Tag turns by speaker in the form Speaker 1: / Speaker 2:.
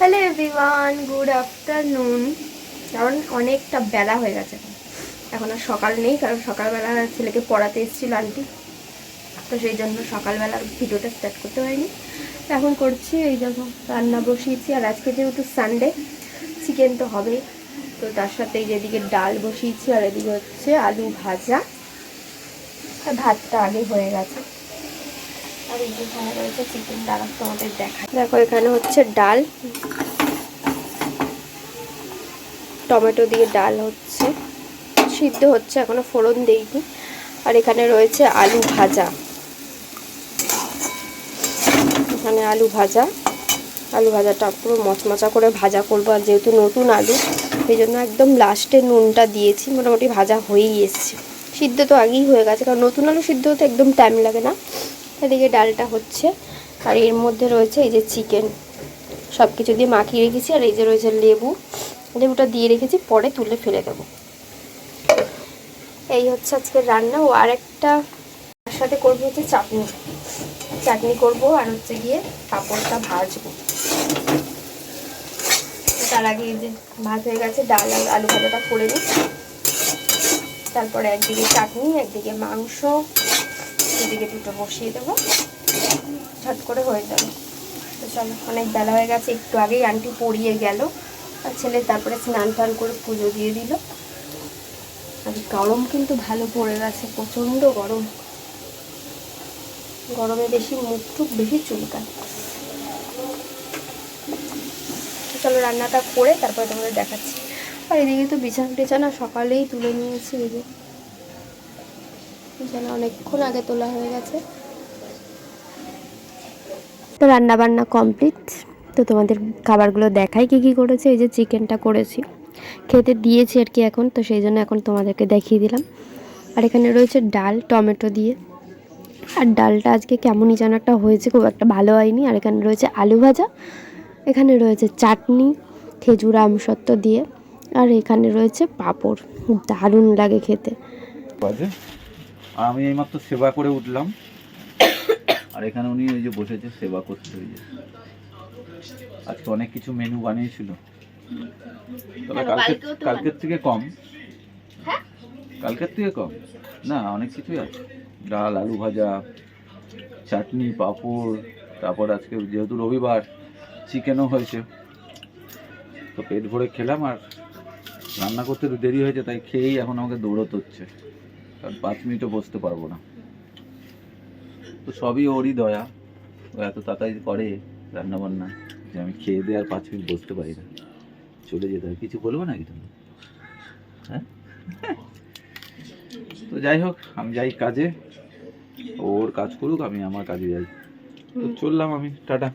Speaker 1: Hello everyone, good afternoon. কারণ অনেকটা বেলা হয়ে গেছে, এখন আর সকাল নেই, কারণ সকালবেলা ছেলেকে পড়াতে এসেছিল আন্টি, তো সেই জন্য সকালবেলার ভিডিওটা স্টার্ট করতে পারিনি। এখন করছি, এই দেখো রান্না বসিয়েছি। আর আজকে যেহেতু সানডে, চিকেন তো হবেই, তো তার সাথে এই যেদিকে ডাল বসিয়েছি আর এদিকে হচ্ছে আলু ভাজা, আর ভাতটা আগে হয়ে গেছে। আর এই যে এখানে রয়েছে চিকেন, ডাল তোমাদের দেখা। দেখো এখানে হচ্ছে ডাল, টমেটো দিয়ে ডাল হচ্ছে, সিদ্ধ হচ্ছে, এখনো ফোড়ন দেইনি। আর এখানে রয়েছে আলু ভাজা, এখানে আলু ভাজাটা পুরো মচমচা করে ভাজা করবো। আর যেহেতু নতুন আলু, সেই জন্য একদম লাস্টে নুনটা দিয়েছি। মোটামুটি ভাজা হয়েই এসছে, সিদ্ধ তো আগেই হয়ে গেছে, কারণ নতুন আলু সিদ্ধ হতে একদম টাইম লাগে না। এদিকে ডালটা হচ্ছে, আর এর মধ্যে রয়েছে এই যে চিকেন, সব কিছু দিয়ে মাখিয়ে রেখেছি। আর এই যে রয়েছে লেবুটা দিয়ে রেখেছি, পরে তুলে ফেলে দেবো। এই হচ্ছে আজকের রান্না। ও আরেকটা তার সাথে করবো হচ্ছে চাটনি করবো, আর হচ্ছে গিয়ে পাঁপড়টা ভাজবো। তার আগে এই যে ভাত হয়ে গেছে, ডাল আর আলু ভাজাটা করে নিই, তারপরে একদিকে চাটনি, একদিকে মাংস, এদিকে দুটো বসিয়ে দেবো, ঝট করে হয়ে যাবে। তো চলো, অনেক বেলা হয়ে গেছে, একটু আগেই আন্টি পড়িয়ে গেল, আর ছেলে তারপরে স্নান টান করে পুজো দিয়ে দিল। আর গরম কিন্তু ভালো পড়ে গেছে, প্রচণ্ড গরম, গরমে বেশি মুখ টুক বেশি চুলকায়। চলো রান্নাটা করে তারপরে তোমাদের দেখাচ্ছি। আর এদিকে তো বিছানা সকালেই তুলে নিয়েছি, এই যে বিছানা অনেকক্ষণ আগে তোলা হয়ে গেছে। তো রান্না বান্না কমপ্লিট, তো তোমাদের খাবারগুলো দেখাই কী করেছে। এই যে চিকেনটা করেছি, খেতে দিয়েছি আর কি এখন, তো সেই জন্য এখন তোমাদেরকে দেখিয়ে দিলাম। আর এখানে রয়েছে ডাল টমেটো দিয়ে, আর ডালটা আজকে কেমনই যেন একটা হয়েছে, খুব একটা ভালো হয়নি। আর এখানে রয়েছে আলু ভাজা, এখানে রয়েছে চাটনি খেজুর আমসত্ত্ব দিয়ে, আর এখানে রয়েছে পাঁপড়। দারুণ লাগে খেতে।
Speaker 2: আমি এইমাত্র সেবা করে উঠলাম, আর এখানে উনি ওই যে বসেছে সেবা করতে। ওই যে আজকে অনেক কিছু মেনু বানিয়েছিল, তবে কালকের থেকে কম, না অনেক কিছুই আছে। ডাল আলু ভাজা চাটনি পাঁপড়, তারপর আজকে যেহেতু রবিবার চিকেনও হয়েছে, তো পেট ভরে খেলাম। আর রান্না করতে একটু দেরি হয়েছে, তাই খেয়েই এখন আমাকে দৌড়তে হচ্ছে, কারণ 5 মিনিটও বসতে পারবো না। তো সবই ওরই দয়া, ও এত তাড়াতাড়ি করে রান্না বান্না যে আমি খেয়ে দিয়ে আর 5 মিনিট বসতে পারি না, চলে যেতে হয়। কিছু বলবো নাকি তুমি? হ্যাঁ, তো যাই হোক, আমি যাই কাজে, ওর কাজ করুক, আমি আমার কাজে যাই। তো চললাম আমি, টাটা।